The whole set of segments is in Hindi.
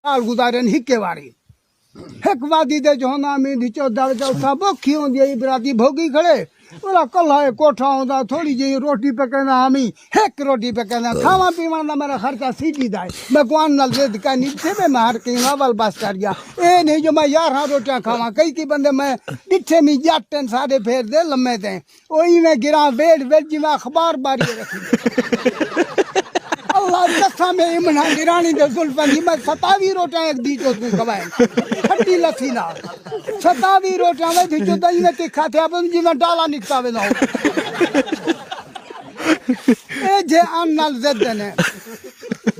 साल गुजारन हिके वारी एक वादी दे जो ना में नीचे दर चौथा भुखी होंदी है बराती भोगी खड़े बोला कल्ला कोठा होंदा थोड़ी जी रोटी पकाना हमी एक रोटी पकाना खावा पीवा ना मेरा खर्चा सीधी दाए मैं कुआन नल जिद का नीचे में मार के नावल बस कर गया ए नहीं जो मैं 11 रोटियां खावा कई की बंदे मैं डिठे में जाटन सारे फेर दे लम्मे दे ओई में गिरा वेड़ वेड़ जी में अखबार बारी रखी अल्लाह दसा में इमना गिरानी दे जुल्फन जी मैं 27 रोटियां एक दी जो तू खवाए खट्टी लस्सी ना 27 रोटियां में दी जो दही में तीखा थे अपन जी में डाला निकता वे ना ए जे अन्नल जदने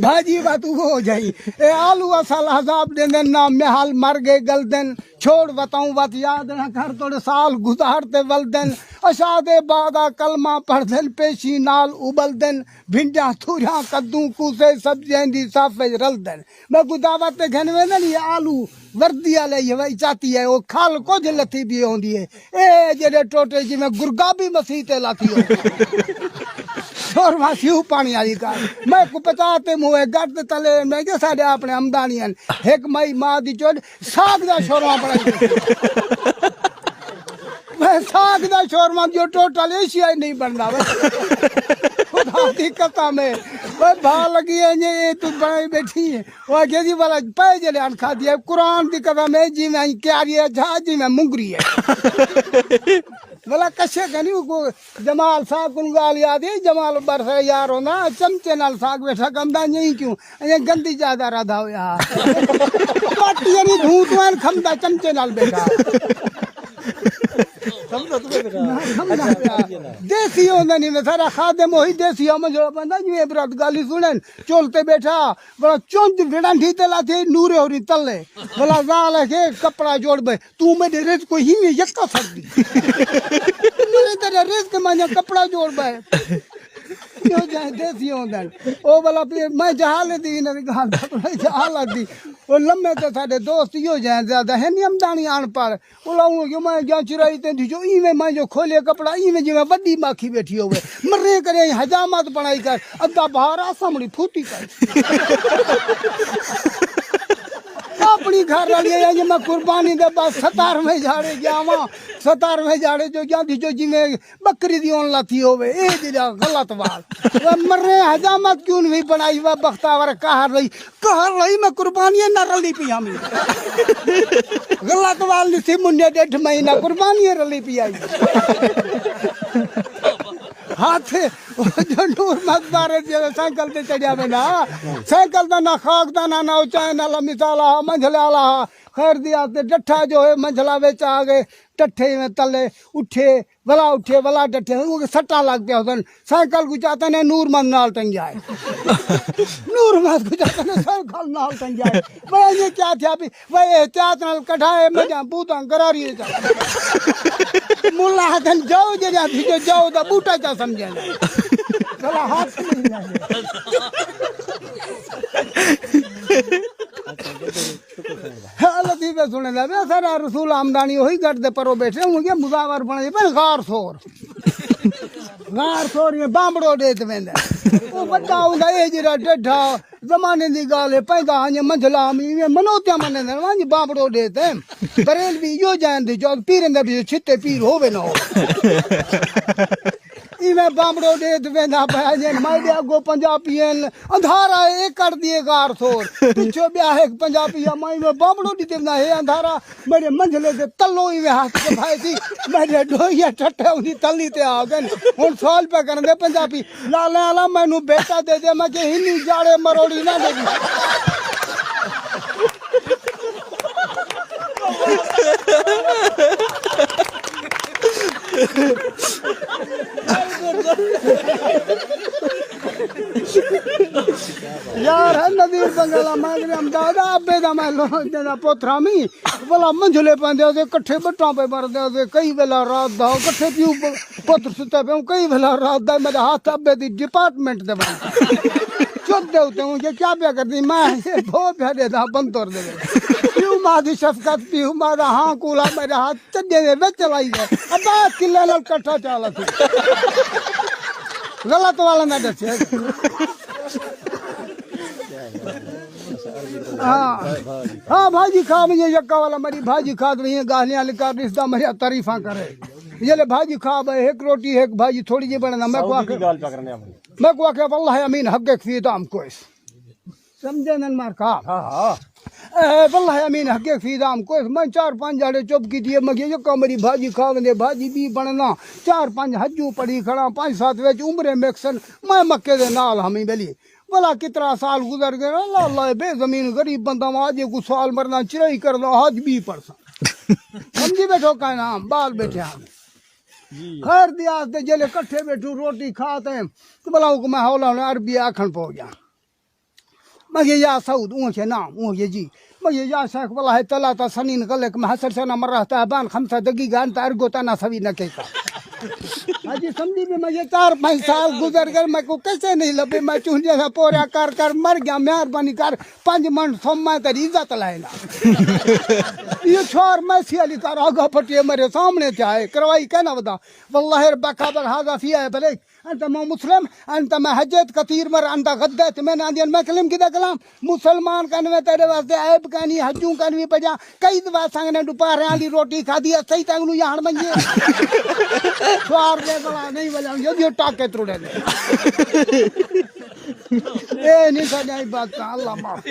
भाजी बात हो जाई ए आलू असल हजाब देने ना मेहाल मर गए गलदन छोड़ बताऊं बात याद न कर थोड़े साल गुजारते वलदन अशादे बादा कलमा पढ़दन पेशी नाल उबलदन भिंडा थूरा कद्दू कूसे सब्जियां दी साफे रलदन मैं गुदावत घन में ना ये आलू वर्दी वाले ये वही चाहती है वो खाल को लथी भी होंदी है ए जेडे टोटे जी में गुरगाबी मसीह ते लाती हो और वासियों पानी आई का मैं को पचाते मुँह गर्द तले मैं जो साढ़े अपने आमदानियन एक मई माँ दी चोट साग दा शोरमा पड़ा मैं साग दा शोरमा जो टोटल एशिया ही नहीं बनना खुदा दी कसम है वो भा लगी है ये तू बनाई बैठी है वो के जी वाला पै जले अन खा दिया कुरान दी कसम है जी मैं क्या है जा जी मैं मुंगरी है बोला कशे कनी को जमाल साग कुन गाल याद है जमाल बरसा यार हो ना चमचे नाल साग बैठा कमदा नहीं क्यों ये गंदी ज्यादा राधा हो यार पाटी यानी धूतवान खमदा चमचे नाल बैठा देसी होंदा नहीं मैं सारा खादम वही देसी हम जो बंदा ये ब्रत गाली सुनन चोलते बैठा बड़ा चुंद विड़न ढीते लाते नूरे होरी तले बोला जाल के कपड़ा जोड़ बे तू मेरे रेत को ही में यक्का सकदी मेरे तेरे रेत के माने कपड़ा जोड़ बे यो जाए देसी होंदा ओ वाला मैं जहाल दी न गाल जहाल दी वो लम्बे तो साडे दोस्त यो जाए ज्यादा है नहीं आमदानी आन पर बोलाऊं कि मैं जा चिराई ते जो ई में मैं जो खोले कपड़ा ई में जिਵੇਂ बड़ी माखी बैठी होवे मरे करे हजामत बनाई कर अद्धा बाहर सामड़ी फूटी कर अपनी घर वाली है मैं कुर्बानी दे बस 17वें झाड़े गया वहां 17वें झाड़े जो जाती जो जिमें बकरी दी ओन लाती होवे ए दिला गलत बात वो मरे हजामत क्यों नहीं बनाई वा बख्तावर कहर रही मैं कुर्बानी न रली पी हम गलत वाली थी मुन्ने 1.5 महीना कुर्बानी रली पी आई हाथ जो नूर मत बारे साइकिल ते चढ़िया में ना साइकिल दा ना खाक दा ना उचाए ना मिसाला मंझला ला खैर दिया ते डठा जो है मंझला बेच आ गए टट्ठे में तले उठे वला डठे वो सट्टा लग गया उधर साइकिल को चाहते ने नूर मत नाल टंग जाए नूर मत को चाहते ने साइकिल नाल टंग जाए मैं ये क्या था अभी वह एहतियात नाल कढ़ाए मजा बूता करारी मुल्ला हथन जाओ जे जाओ दा बूटा चा समझे चला हाथ नहीं लतीफे सुने लगे सारा रसूल आमदानी वही करते परो बैठे होंगे मुजावर बने पे गार सोर ये बामड़ो देत वेंदे वो बड़ा हुंदा ए जरा डेढ़ा जमाने दी गाल है पैदा हने मंझला में मनोत्या मने ने बामड़ो देते बरेल भी यो जानदे जो पीरन दे छिते पीर होवे ना इवे बामड़ो देत वेंदा भाजे माइडे अगो पंजाबीन अंधारा एक कर दिए गार सोर पीछे ब्याह है पंजाबी माई में बामड़ो दीते ना है अंधारा मेरे मंझले से तल्लो इवे हाथ के भाई थी मेरे डोइया टट्टे उनी तल्ली ते आ गए हुन सवाल पे करन दे पंजाबी लाले आला मैनू बेटा दे दे मैं के हिन्नी जाड़े मरोड़ी ना देगी यार है नदीर बंगाला मांगने हम दादा अबे दा मैं लो पोथरा मी बोला मंझले पांदे ओदे इकट्ठे बट्टा पे मरदे ओदे कई वेला रात दा इकट्ठे पियो पुत्र सुते पे कई वेला रात दा मेरे हाथ अबे दी डिपार्टमेंट दे बन चुप दे उते मुझे क्या पे करदी मैं ये बहुत प्यारे दा बंद कर दे पियो मां दी शफकत पियो मां दा हां कूला मेरे हाथ चड्डे दे विच लाई गए अबा किले नाल कट्ठा चाला सी गलत वाला ना दसे हाँ हाँ भाजी खा मुझे यक्का वाला मेरी भाजी खा रही है गालियाँ लिखा रिश्ता मेरी तारीफा करे ये भाजी खा भाई एक रोटी एक भाजी थोड़ी जी बनना मैं को आके वल्लाह अमीन हक फी दाम को समझे न मार का वल्लाह अमीन हक फी दाम को मैं 4-5 जाड़े चुप की दिए मैं यक्का मेरी भाजी खा दे भाजी भी बनना 4-5 हज्जू पड़ी खड़ा 5-7 वेच उम्र मैक्सन मैं मक्के दे नाल हमी बेली भला कितना साल गुजर गए अल्लाह बेजमीन गरीब बंदा आज कुछ साल मरना चिराई कर दो आज 20% समझी बैठो का नाम बाल बैठे हम खैर दिया जले कट्ठे बैठू रोटी खाते तो भला मैं हौला अरबी आखन पो गया मैं या सऊद ऊँचे नाम ऊँचे जी मैं या शेख भला है तला था सनीन गले मैं हसर से ना मर रहा है बान खमसा दगी गान तार गोता ना सभी न कहता हाजी समझी भी मैं ये 4-5 साल गुजर गए मैं को कैसे नहीं लबे मैं चूंझे सा पोरा कर मर गया मेहरबानी कर 5 मन सोमा तेरी इज्जत लाएगा ये छोर मैं सियाली कर आगा फटिए मेरे सामने चाहे करवाई कहना बता वल्लाह बखाबर हाजा फिया भले अंत मैं मुस्लिम अंत मैं हजत कतीर मर अंत गद्दत मैं नादियन मैं कलम किदा कलाम मुसलमान कनवे तेरे वास्ते ऐब कहनी हजू कनवी पजा कई दवा संगने दोपहर आली रोटी खादी सही तंगनु यार मंजे स्वार दे बला नहीं बला यो टाके त्रुड़े ए नहीं सजाई बात अल्लाह माफ